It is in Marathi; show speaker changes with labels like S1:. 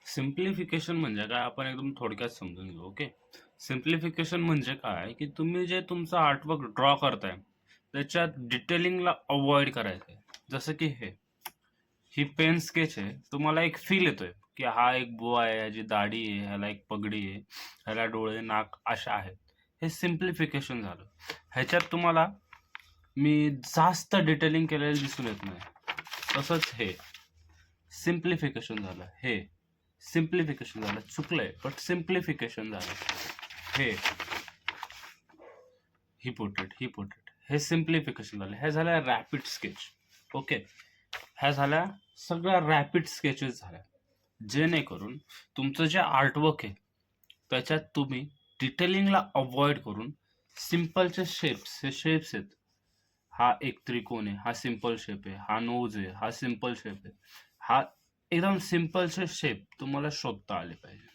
S1: सिम्प्लिफिकेशन म्हणजे काय आपण एकदम थोडक्यात समजून घेऊ. ओके. सिम्प्लिफिकेशन म्हणजे काय की तुम्ही जे तुमचं आर्टवर्क ड्रॉ करताय त्याच्यात डिटेलिंगला अवॉइड करायचं आहे. जसं की ही पेन स्केच आहे. तुम्हाला एक फील येतोय की हा एक बुवा आहे, ह्याची दाढी आहे, ह्याला एक पगडी आहे, ह्याला डोळे नाक अशा आहेत. हे सिम्प्लिफिकेशन झालं. ह्याच्यात तुम्हाला मी जास्त डिटेलिंग केलेलं दिसून येत नाही. तसंच हे सिम्प्लिफिकेशन झालं. हे सिम्प्लिफिकेशन झालं. चुकलंय बट सिम्प्लिफिकेशन झालं. हे ही पोर्ट्रेट हे सिम्प्लिफिकेशन झालं. हे झालं रॅपिड स्केच. ओके. ह्या झाल्या सगळ्या रॅपिड स्केचेस झाल्या, जेणेकरून तुमचं जे आर्टवर्क आहे त्याच्यात तुम्ही डिटेलिंगला अवॉइड करून सिम्पलचे शेप्स, हे शेप्स आहेत. हा एक त्रिकोण आहे, हा सिंपल शेप आहे, हा नोज आहे, हा सिंपल शेप आहे, हा एकदम सिंपलचे शेप तुम्हाला शोधता आले पाहिजे.